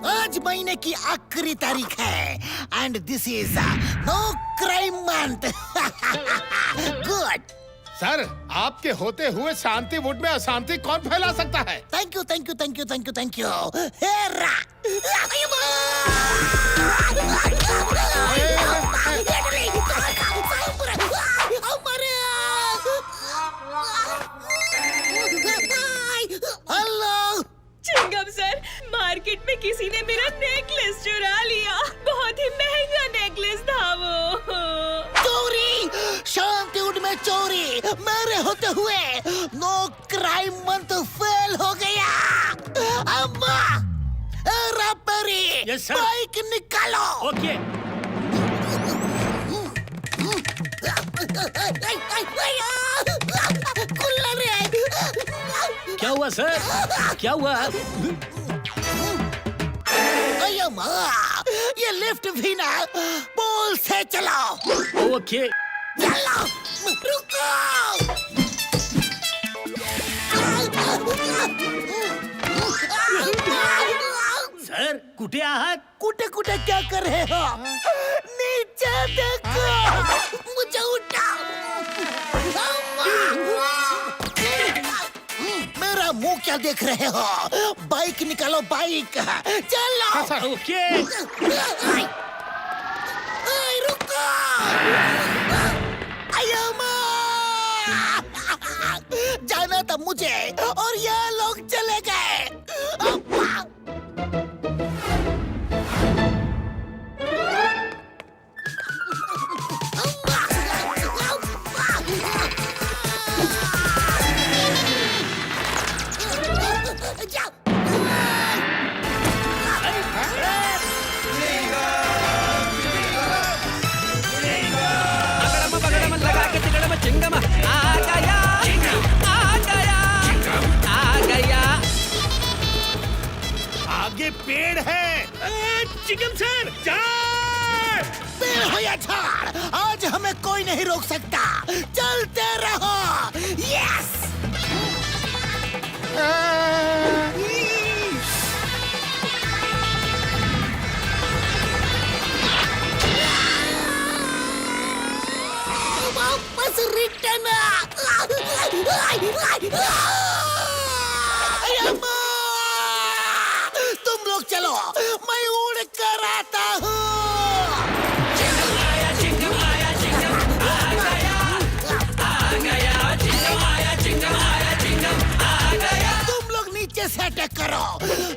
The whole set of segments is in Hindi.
आज महीने की आखिरी तारीख है and this is no crime month. Good. Sir, आपके होते हुए शांति वुड में अशांति कौन फैला सकता है? Thank you thank you thank you thank you thank you. हेरा हेलो चिंगम सर, मार्केट में किसी ने मेरा नेकलेस चुरा लिया। बहुत ही महंगा नेकलेस था वो। चोरी, शांतिवुड में चोरी मेरे होते हुए नो क्राइम मंथ फेल हो गया। अम्मा, रापरी, Yes, sir. बाइक निकालो। ओके। कुल्लर है। क्या हुआ सर? क्या हुआ? अम्मा, ये लिफ्ट भी ना पोल से चलाओ। ओके। चलो, रुको। सर, कुठे आहात? कुटे कुटे क्या कर रहे हो? नीचे देखो, मुझे उठाओ। मेरा मुंह क्या देख रहे हो? बाइक निकालो, बाइक चलो। ओके। रुको। अय्यम्मा! जाना था मुझे और ये लोग चले गए। अम्मा! चिंगम आ गया, आ गया, आ गया। आगे पेड़ है। चिंगम सर, जाए! पेड़ हो या झाड़, आज हमें कोई नहीं रोक सकता। चलते रहो। यस। वापस रिटर्न। अय्यम्मा! तुम लोग चलो, मैं उड़ कर आता हूँ। तुम लोग नीचे से अटैक करो,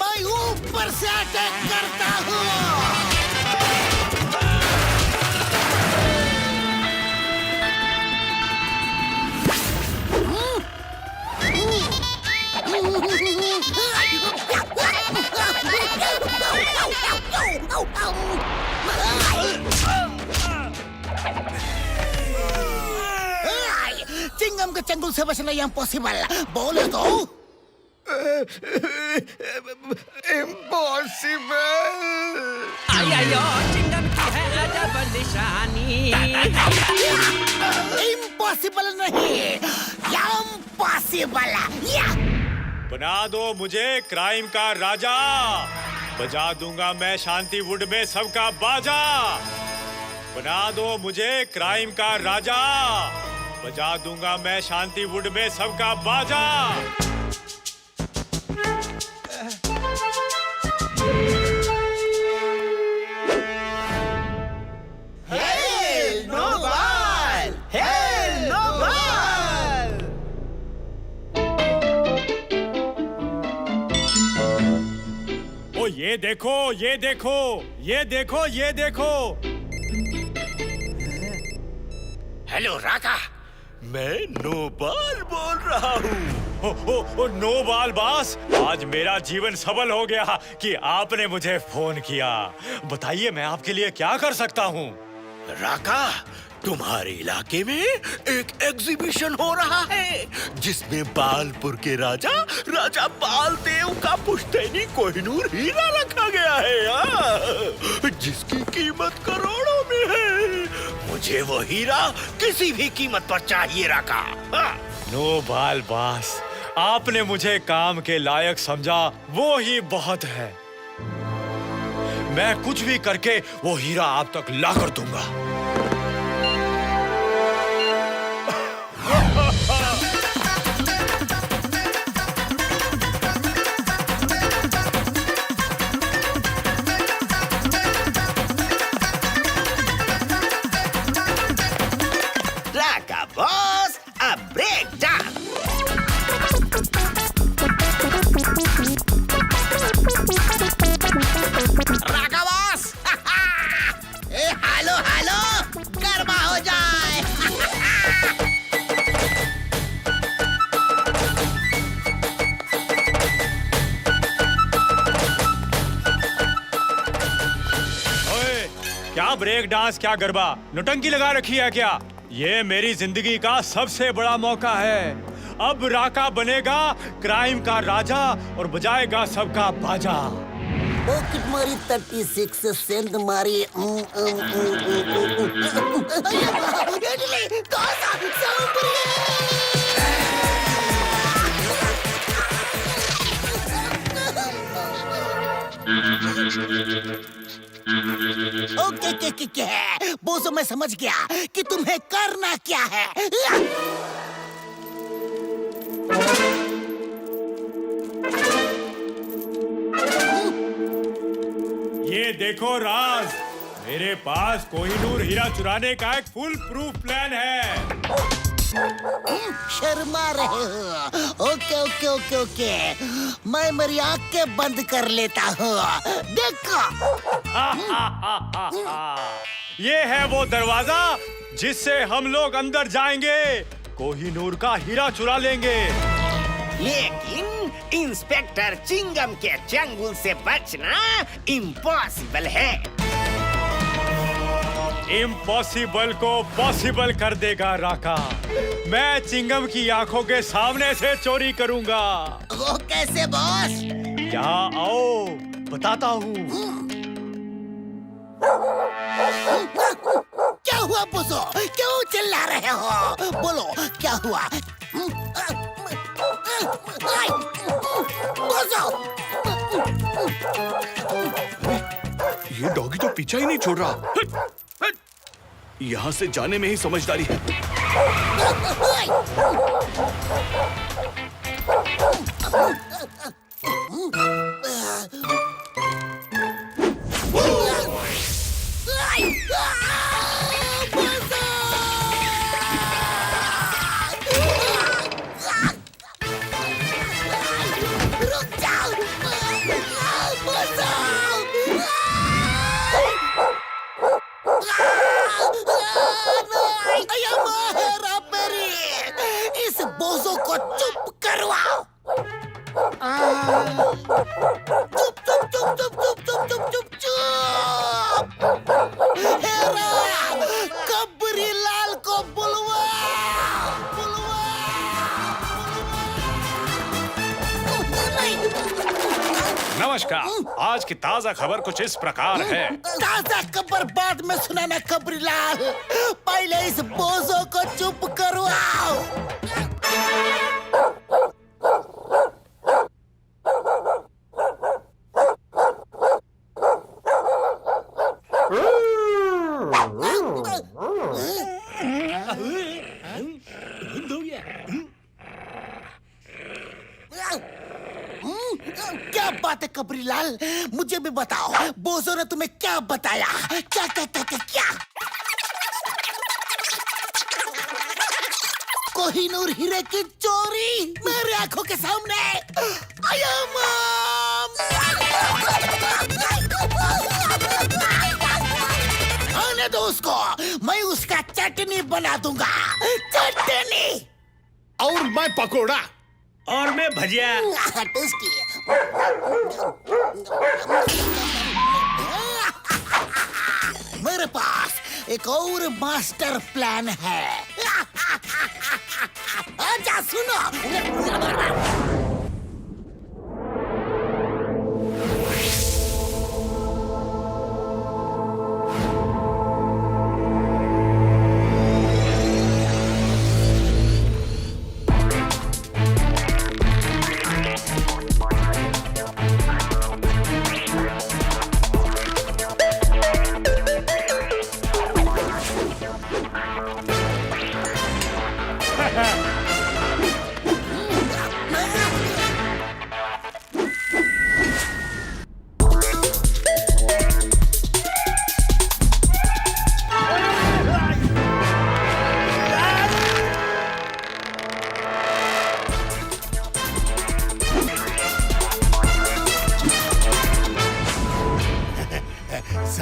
मैं ऊपर से अटैक करता हूँ। चिंगम के चंगुल से बचना इम्पॉसिबल। बोले तो इम्पॉसिबल। आयो, चिंगम की है अजब निशानी। इम्पॉसिबल नहीं, इम्पॉसिबल। बना दो मुझे क्राइम का राजा, बजा दूंगा मैं शांति वुड में सबका बाजा। बना दो मुझे क्राइम का राजा, बजा दूंगा मैं शांति वुड में सबका बाजा। ये देखो, ये देखो, ये देखो, ये देखो। हेलो राका, मैं नोबाल बोल रहा हूँ। ओ नोबाल बास, आज मेरा जीवन सफल हो गया कि आपने मुझे फोन किया। बताइए मैं आपके लिए क्या कर सकता हूँ? राका, तुम्हारे इलाके में एक एग्जीबिशन हो रहा है जिसमें बालपुर के राजा बालदेव का पुश्तैनी कोहिनूर हीरा रखा गया है, जिसकी कीमत करोड़ों में है। मुझे वो हीरा किसी भी कीमत पर चाहिए राका। नोबाल बास, आपने मुझे काम के लायक समझा, वो ही बहुत है। मैं कुछ भी करके वो हीरा आप तक ला कर दूंगा। Raka boss, a breakdown. Raka boss ए हेलो हेलो गरमा हो जाए ओए, क्या ब्रेक डांस, क्या गरबा, नौटंकी लगा रखी है क्या? ये मेरी जिंदगी का सबसे बड़ा मौका है। अब राका बनेगा क्राइम का राजा और बजाएगा सबका बाजा। पॉकेट मारी 36 सेंट मारी ओके के बोसो मैं समझ गया कि तुम्हें करना क्या है। ये देखो राज, मेरे पास कोहिनूर हीरा चुराने का एक फुल प्रूफ प्लान है। शर्मा रहे हो? ओके ओके ओके ओके, मैं मेरी आंखें बंद कर लेता हूँ। देखो ये है वो दरवाजा जिससे हम लोग अंदर जाएंगे, कोहिनूर का हीरा चुरा लेंगे। लेकिन इंस्पेक्टर चिंगम के चंगुल से बचना इम्पॉसिबल है। इम्पॉसिबल को पॉसिबल कर देगा राका। मैं चिंगम की आंखों के सामने से चोरी करूंगा। वो कैसे बॉस? यहाँ आओ, बताता हूँ। क्या हुआ बोसो? क्यों चिल्ला रहे हो? बोलो क्या हुआ? बोसो! ये डॉगी तो पीछा ही नहीं छोड़ रहा। यहाँ से जाने में ही समझदारी है। रुक जाओ! इस बोझों को चुप करवाओ। चुप चुप चुप चुप चुप चुप चुप चुप चुप। हेरा, कबरी लाल को बुलवा। नमस्कार, आज की ताजा खबर कुछ इस प्रकार है। ताजा खबर बाद में सुनाना कबरी लाल, पहले इस बोझों को चुप करवाओ। क्या बात है कबरी लाल, मुझे भी बताओ, बोझों ने तुम्हें क्या बताया? क्या क्या क्या क्या क्या? कोहिनूर हीरे की चोरी मेरे आंखों के सामने। आया माम! आने दो उसको, मैं उसका चटनी बना दूंगा। चटनी और मैं पकोड़ा। और मैं भजिया। टेस्टी। मेरे पास एक और मास्टर प्लान है। आजा सुनो।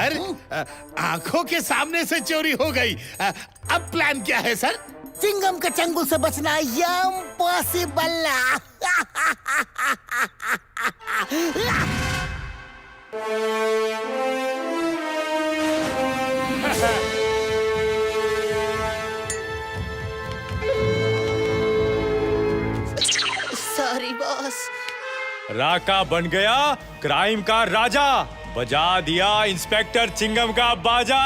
सर, आंखों के सामने से चोरी हो गई। अब प्लान क्या है सर? चिंगम के चंगुल से बचना इम्पॉसिबल। Sorry boss. राका बन गया क्राइम का राजा, बजा दिया इंस्पेक्टर चिंगम का बाजा।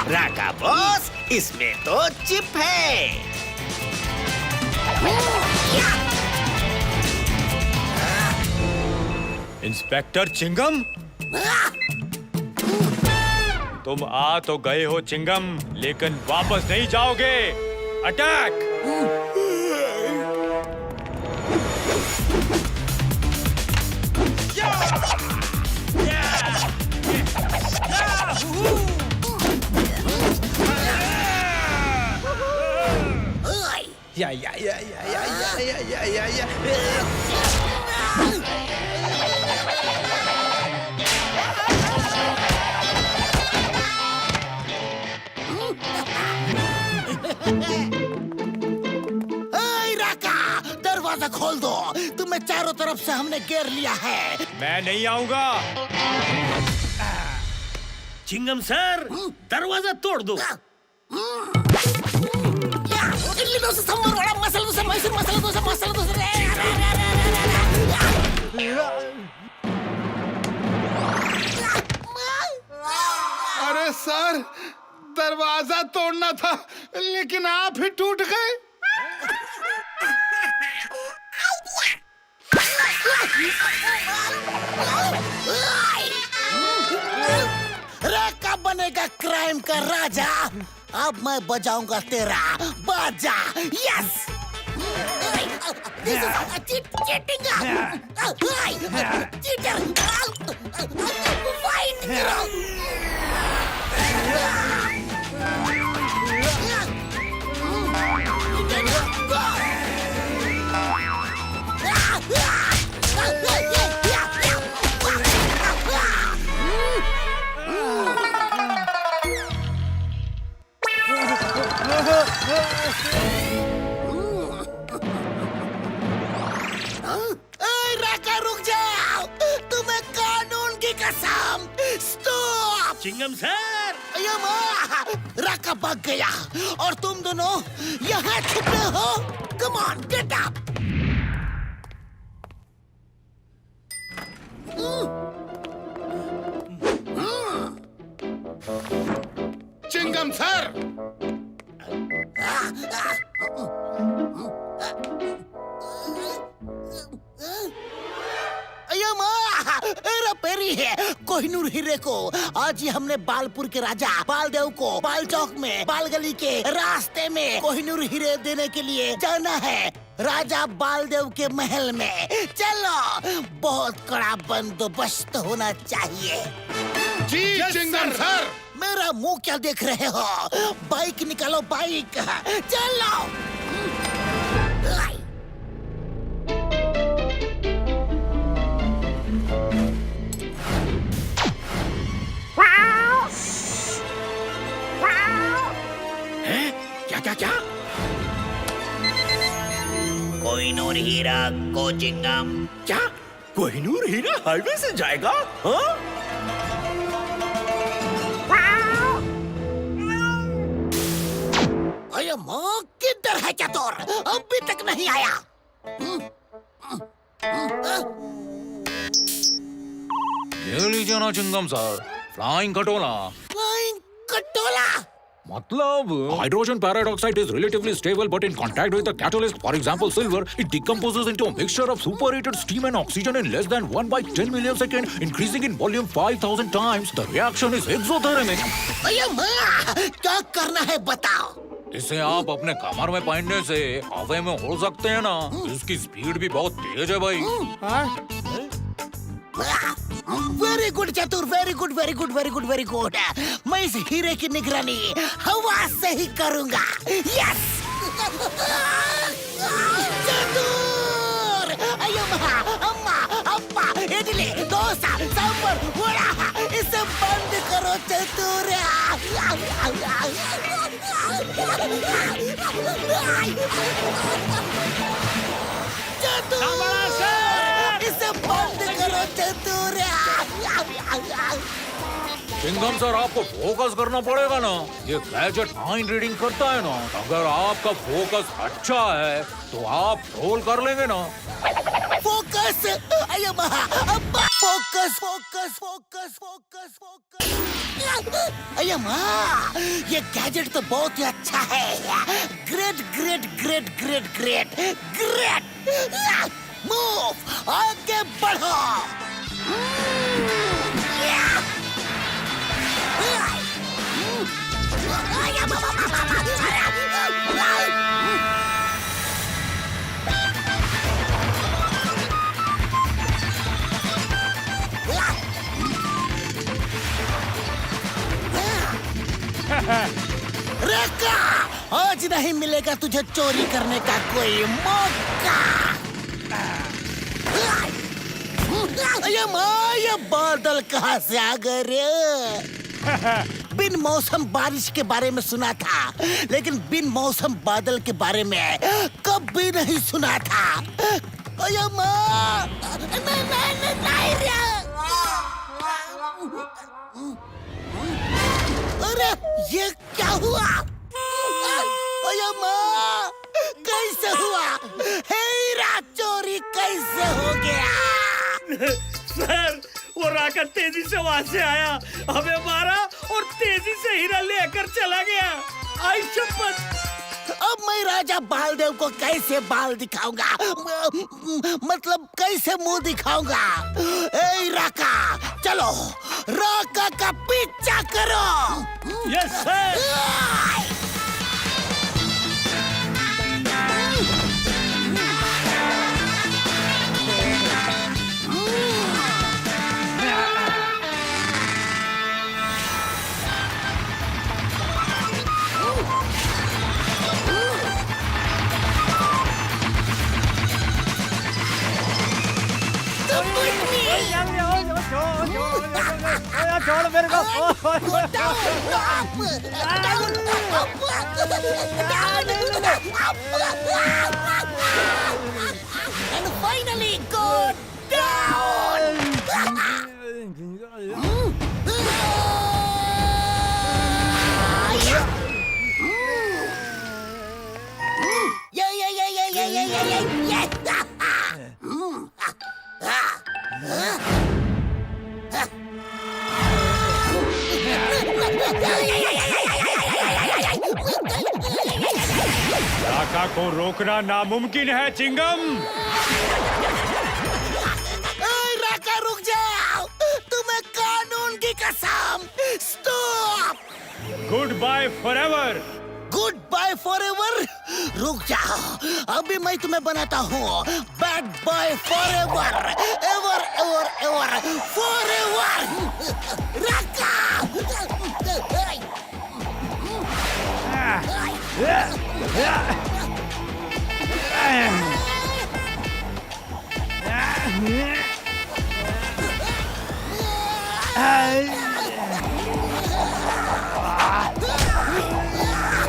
राका बॉस, इसमें तो चिप है। इंस्पेक्टर चिंगम, तुम आ तो गए हो चिंगम, लेकिन वापस नहीं जाओगे। अटैक! राका, दरवाजा खोल दो। तुम्हें चारों तरफ से हमने घेर लिया है। मैं नहीं आऊंगा। चिंगम सर, दरवाजा तोड़ दो। इडली डोसा सांभर वड़ा मसाला डोसा मैसूर मसाला डोसा अरे सर, दरवाजा तोड़ना था, लेकिन आप ही टूट गए। राका बनेगा क्राइम का राजा। अब मैं बजाऊंगा तेरा बाजा। यस, चीटिंग, चीटर, फाइट करो। राका रुक जाओ, तुम्हें कानून की कसम। स्टॉप! चिंगम सर, राका भाग गया और तुम दोनों यहाँ छुपे हो। Come on, get up. Chingam sir, पेरी है कोहिनूर हीरे को। आज ही हमने बालपुर के राजा बालदेव को बाल चौक में बाल गली के रास्ते में कोहिनूर हीरे देने के लिए जाना है, राजा बालदेव के महल में। चलो, बहुत कड़ा बंदोबस्त होना चाहिए। जी चिंगम सर। मेरा मुंह क्या देख रहे हो? बाइक निकालो, बाइक। चलो। क्या? कोहिनूर हीरा को चिंगम। क्या कोहिनूर हीरा हाईवे से जाएगा? हाँ? अरे माँ, किधर है चतुर? अभी तक नहीं आया। ये लीजिए ना चिंगम सर, फ्लाइंग खटोला। फ्लाइंग कटोला? मतलब hydrogen peroxide is relatively stable, but in contact with the catalyst, for example silver, it decomposes into a mixture of superheated steam and oxygen in less than 1/10 millisecond, increasing in volume 5,000 times. The reaction is exothermic. अरे माँ, क्या करना है बताओ? इसे आप अपने कमर में पहनने से हवा में उड़ सकते हैं ना। इसकी स्पीड भी बहुत तेज है भाई। वेरी गुड चतुर, very good, very good, very good, very good. मैं इस हीरे की निगरानी हवा से ही करूंगा। यस चतुर। अय्यम्मा, अम्मा, अप्पा, इडली, डोसा, सांभर, वड़ा, इसे बंद करो चतुर। चतुर, इसे बंद करो चतुर। चिंगम सर, आपको फोकस करना पड़ेगा ना। ये गैजेट माइंड रीडिंग करता है ना। अगर आपका फोकस अच्छा है तो आप रोल कर लेंगे ना। फोकस, अय्यम्मा, अब्बा, focus, focus, focus, focus, focus. अय्यम्मा, ये गैजेट तो बहुत ही अच्छा है। Great, great, great, great, great, great. Move, आगे बढ़ो। रेखा, आज नहीं मिलेगा तुझे चोरी करने का कोई मौका। ये बादल कहाँ से आ गए रे? बिन मौसम बारिश के बारे में सुना था, लेकिन बिन मौसम बादल के बारे में कभी नहीं सुना था। नहीं रे। अरे ये क्या हुआ? माँ, कैसे हुआ? हीरा चोरी कैसे हो गया? सर, वो राकेट तेजी से वहाँ से आया, हमें मारा और तेजी से हीरा लेकर चला गया। आई शपथ। अब मैं राजा बालदेव को कैसे बाल दिखाऊंगा? मतलब कैसे मुंह दिखाऊंगा? ए राका, चलो राका का पीछा करो। Yes sir. छोड़ मेरे को। And finally go down. राका को रोकना नामुमकिन है चिंगम। राका रुक जाओ, तुम्हें कानून की कसम। Stop. Goodbye forever. Goodbye forever? रुक जाओ, अभी मैं तुम्हें बनाता हूँ bad bye forever. Ever ever ever forever. Raka.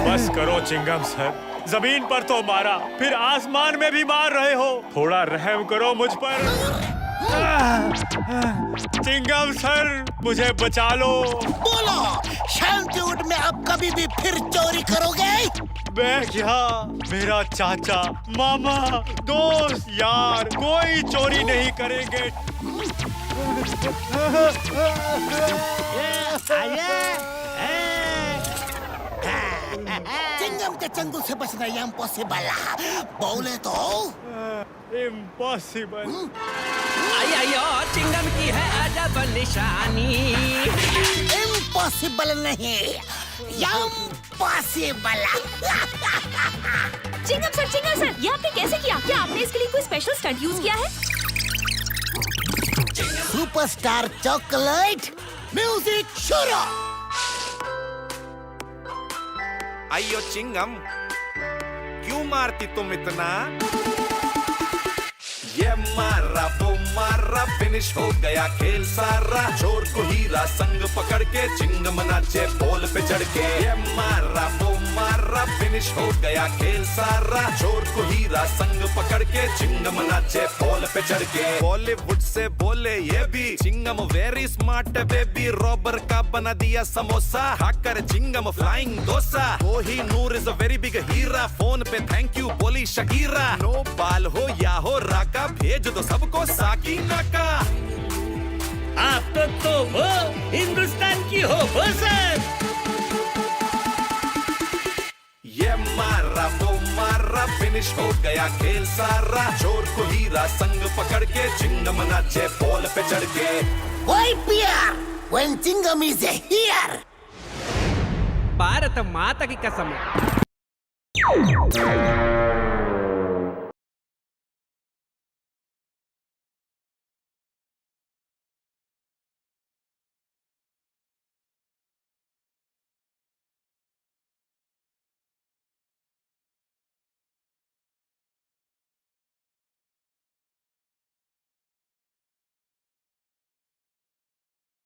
बस करो चिंगम सर, जमीन पर तो मारा, फिर आसमान में भी मार रहे हो। थोड़ा रहम करो मुझ पर। चिंगम सर, मुझे बचा लो। बोलो, शांतिवुड में अब कभी भी फिर चोरी करोगे? मैं क्या, मेरा चाचा, मामा, दोस्त, यार, कोई चोरी नहीं करेंगे। चिंगम के चंगुल से बचना इम्पॉसिबल। बोले तो इम्पॉसिबल। आयो चिंगम की है अजब निशानी। इम्पॉसिबल नहीं, इम्पॉसिबल। चिंगम सर, ये आपने कैसे किया? क्या आपने इसके लिए कोई स्पेशल स्टंट यूज किया है? सुपरस्टार चॉकलेट म्यूजिक शुरू। आइयो चिंगम, क्यों मारती तुम इतना? ये मारा वो मारा, फिनिश हो गया खेल सारा। चोर को हीरा संग पकड़ के चिंगम नाचे पोल पे चढ़ के। ये मारा वो मारा, फिनिश हो गया खेल सारा। चोर को हीरा संग पकड़ के चिंगम नाचे पोल पे चढ़ के। बॉलीवुड से बोले ये भी chewing gum very smart baby. Robber का बना दिया समोसा, खाकर चिंगम फ्लाइंग डोसा। वो ही Noor is a very big हीरा, फोन पे थैंक यू बोली शकीरा। नो बाल हो या हो राका, भेज दो सबको साकी नाका। आप तो वो हिंदुस्तान की हो वो सर। ये मारा वो मारा, फिनिश हो गया खेल सारा। चोर को हीरा संग पकड़ के चिंगम नाचे पोल पे चढ़ के। Why Pierre? When Chingam is here. Bharat माता की कसम।